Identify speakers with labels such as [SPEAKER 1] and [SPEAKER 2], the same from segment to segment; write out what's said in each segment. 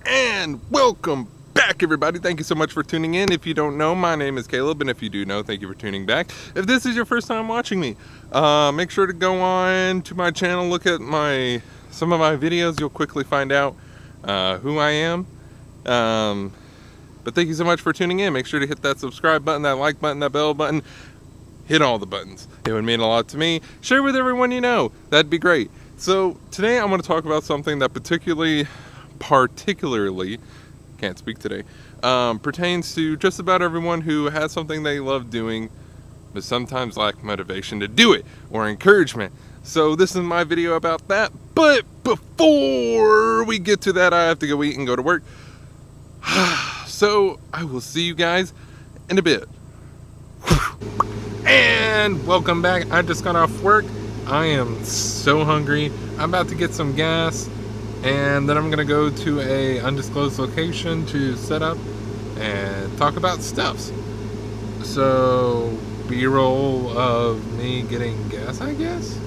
[SPEAKER 1] And welcome back, everybody. Thank you so much for tuning in. If you don't know, my name is Caleb, and if you do know, thank you for tuning back. If this is your first time watching me, make sure to go on to my channel, look at some of my videos. You'll quickly find out who I am. But thank you so much for tuning in. Make sure to hit that subscribe button, that like button, that bell button. Hit all the buttons. It would mean a lot to me. Share with everyone you know. That'd be great. So today I'm going to talk about something that particularly can't speak today, pertains to just about everyone who has something they love doing but sometimes lack motivation to do it or encouragement. So this is my video about that. But before we get to that, I have to go eat and go to work. So I will see you guys in a bit. And welcome back. I just got off work. I am so hungry. I'm about to get some gas, and then I'm gonna go to a undisclosed location to set up and talk about stuffs. So B-roll of me getting gas, I guess.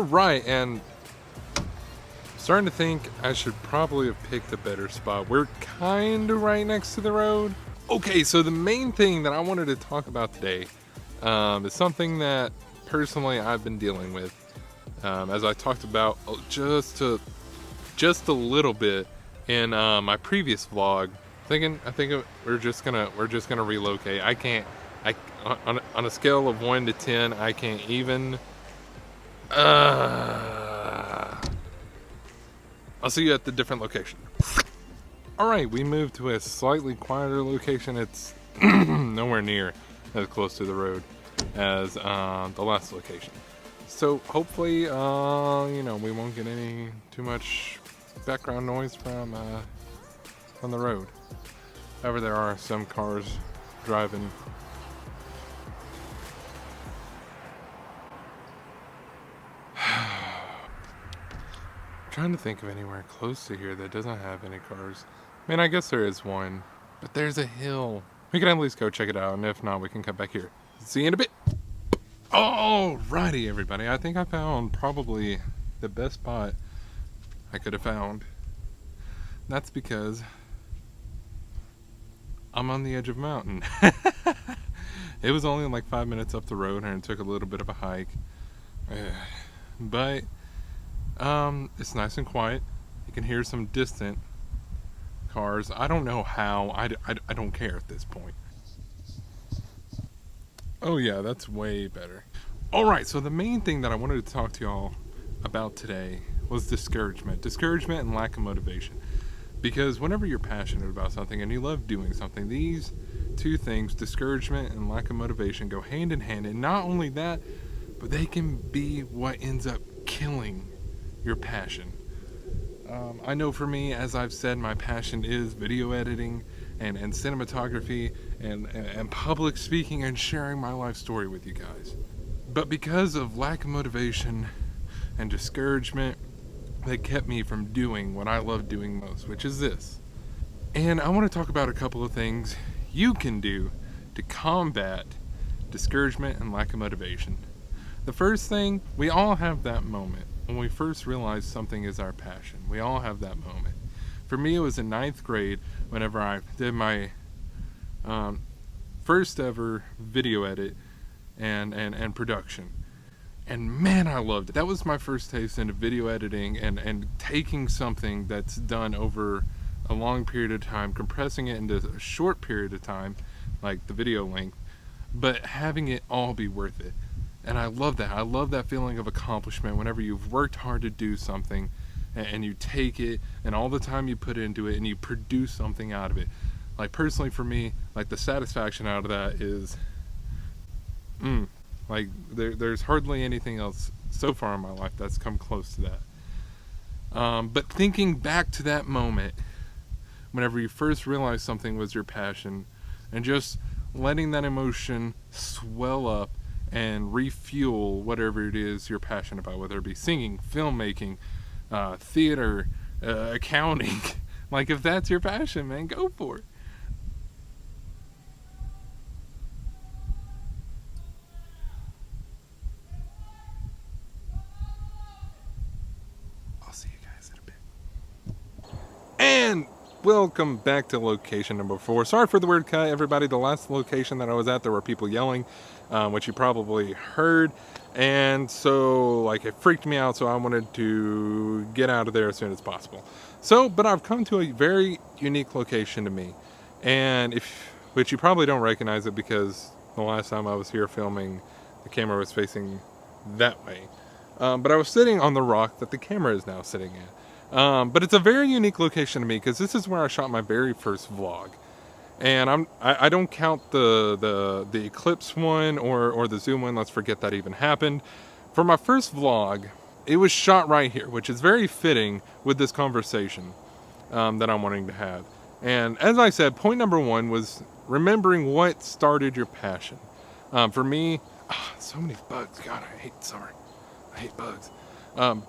[SPEAKER 1] Right, and I'm starting to think I should probably have picked a better spot. We're kind of right next to the road. Okay, so the main thing that I wanted to talk about today is something that personally I've been dealing with, as I talked about just a little bit in my previous vlog. I think we're just gonna relocate. On a scale of 1 to 10, I can't even. I'll see you at the different location. Alright, we moved to a slightly quieter location. It's nowhere near as close to the road as the last location. So hopefully, we won't get too much background noise from the road. However, there are some cars driving. Trying to think of anywhere close to here that doesn't have any cars. I mean, I guess there is one, but there's a hill. We can at least go check it out, and if not, we can come back here. See you in a bit. Alrighty, everybody. I think I found probably the best spot I could have found. That's because I'm on the edge of a mountain. It was only like 5 minutes up the road, and it took a little bit of a hike. But it's nice and quiet. You can hear some distant cars. I don't know how. I don't care at this point. Oh yeah, that's way better. Alright, so the main thing that I wanted to talk to y'all about today was discouragement. Discouragement and lack of motivation. Because whenever you're passionate about something and you love doing something, these two things, discouragement and lack of motivation, go hand in hand. And not only that, but they can be what ends up killing your passion. I know for me, as I've said, my passion is video editing and cinematography and public speaking and sharing my life story with you guys. But because of lack of motivation and discouragement, that kept me from doing what I love doing most, which is this. And I want to talk about a couple of things you can do to combat discouragement and lack of motivation. The first thing, we all have that moment when we first realize something is our passion. We all have that moment. For me, it was in 9th grade whenever I did my first ever video edit and production. And man, I loved it. That was my first taste into video editing and taking something that's done over a long period of time, compressing it into a short period of time, like the video length, but having it all be worth it. And I love that. I love that feeling of accomplishment whenever you've worked hard to do something and you take it and all the time you put into it and you produce something out of it. Like personally for me, like the satisfaction out of that is, like there's hardly anything else so far in my life that's come close to that. But thinking back to that moment, whenever you first realized something was your passion, and just letting that emotion swell up and refuel whatever it is you're passionate about, whether it be singing, filmmaking, theater, accounting. Like if that's your passion, man, go for it. I'll see you guys in a bit. And welcome back to location number 4. Sorry for the weird cut, everybody. The last location that I was at, there were people yelling, which you probably heard. And so, like, it freaked me out, so I wanted to get out of there as soon as possible. So, but I've come to a very unique location to me. And which you probably don't recognize it because the last time I was here filming, the camera was facing that way. But I was sitting on the rock that the camera is now sitting at. But it's a very unique location to me because this is where I shot my very first vlog. And I don't count the Eclipse one or the Zoom one. Let's forget that even happened. For my first vlog, it was shot right here, which is very fitting with this conversation that I'm wanting to have. And as I said, point number 1 was remembering what started your passion. For me, so many bugs. God, I hate summer. I hate bugs.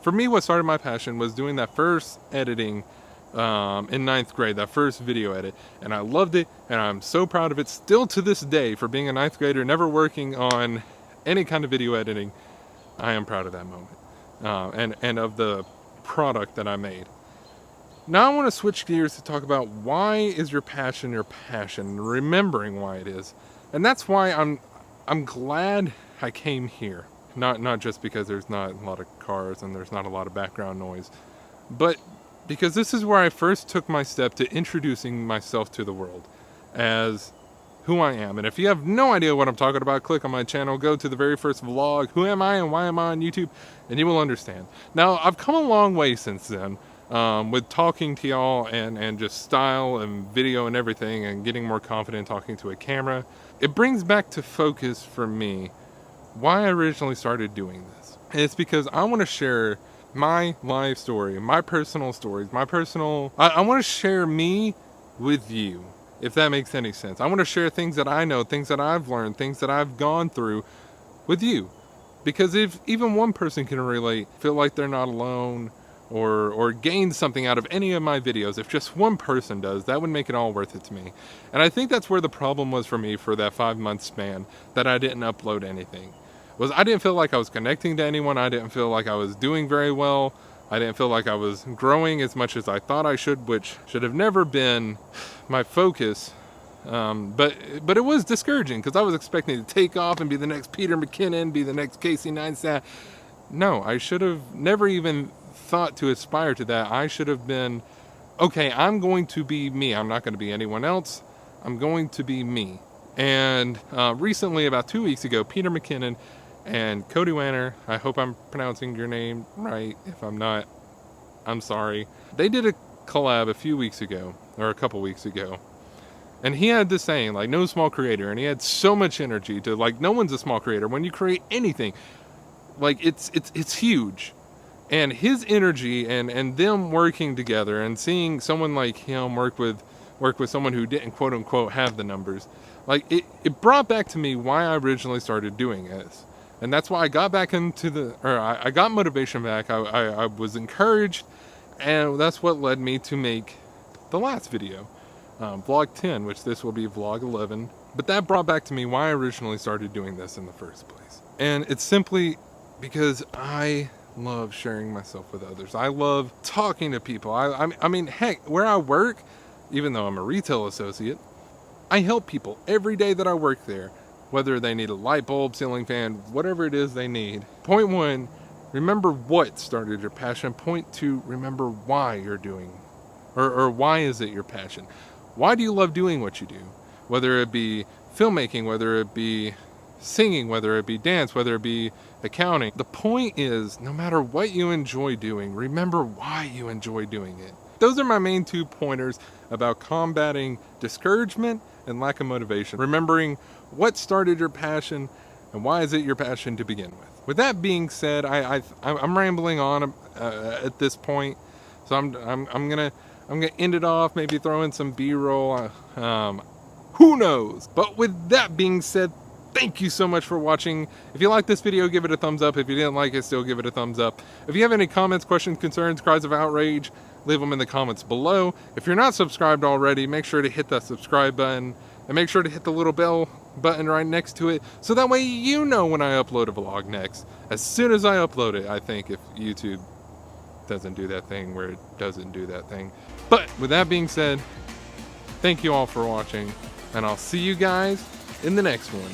[SPEAKER 1] For me, what started my passion was doing that first editing in 9th grade, that first video edit, and I loved it, and I'm so proud of it still to this day. For being a 9th grader, never working on any kind of video editing, I am proud of that moment, and of the product that I made. Now I want to switch gears to talk about why is your passion, remembering why it is. And that's why I'm glad I came here. Not just because there's not a lot of cars and there's not a lot of background noise, but because this is where I first took my step to introducing myself to the world as who I am. And if you have no idea what I'm talking about, click on my channel, go to the very first vlog, who am I and why am I on YouTube, and you will understand. Now, I've come a long way since then with talking to y'all and just style and video and everything and getting more confident talking to a camera. It brings back to focus for me why I originally started doing this. And it's because I want to share my life story, my personal stories, I want to share me with you, if that makes any sense. I want to share things that I know, things that I've learned, things that I've gone through with you. Because if even one person can relate, feel like they're not alone, or gain something out of any of my videos, if just one person does, that would make it all worth it to me. And I think that's where the problem was for me for that 5-month span, that I didn't upload anything. Was I didn't feel like I was connecting to anyone. I didn't feel like I was doing very well. I didn't feel like I was growing as much as I thought I should, which should have never been my focus. But it was discouraging because I was expecting to take off and be the next Peter McKinnon, be the next Casey Neistat. No, I should have never even thought to aspire to that. I should have been, okay, I'm going to be me. I'm not going to be anyone else. I'm going to be me. And recently, about 2 weeks ago, Peter McKinnon and Cody Wanner, I hope I'm pronouncing your name right. If I'm not, I'm sorry. They did a collab a few weeks ago, or a couple weeks ago. And he had this saying, like, no small creator. And he had so much energy to, like, no one's a small creator. When you create anything, like, it's huge. And his energy and them working together and seeing someone like him work with someone who didn't, quote unquote, have the numbers, like, it brought back to me why I originally started doing this. And that's why I got back I got motivation back. I was encouraged, and that's what led me to make the last video, vlog 10, which this will be vlog 11. But that brought back to me why I originally started doing this in the first place. And it's simply because I love sharing myself with others. I love talking to people. I mean, heck, where I work, even though I'm a retail associate, I help people every day that I work there. Whether they need a light bulb, ceiling fan, whatever it is they need. Point 1, remember what started your passion. Point 2, remember why you're doing Or why is it your passion? Why do you love doing what you do? Whether it be filmmaking, whether it be singing, whether it be dance, whether it be accounting. The point is, no matter what you enjoy doing, remember why you enjoy doing it. Those are my main 2 pointers about combating discouragement and lack of motivation. Remembering what started your passion and why is it your passion to begin with. With that being said, I'm rambling on at this point, so I'm gonna end it off. Maybe throw in some B-roll. Who knows? But with that being said, thank you so much for watching. If you like this video, give it a thumbs up. If you didn't like it, still give it a thumbs up. If you have any comments, questions, concerns, cries of outrage, leave them in the comments below. If you're not subscribed already, make sure to hit that subscribe button and make sure to hit the little bell button right next to it, so that way you know when I upload a vlog next. As soon as I upload it, I think, if YouTube doesn't do that thing where it doesn't do that thing. But with that being said, thank you all for watching, and I'll see you guys in the next one.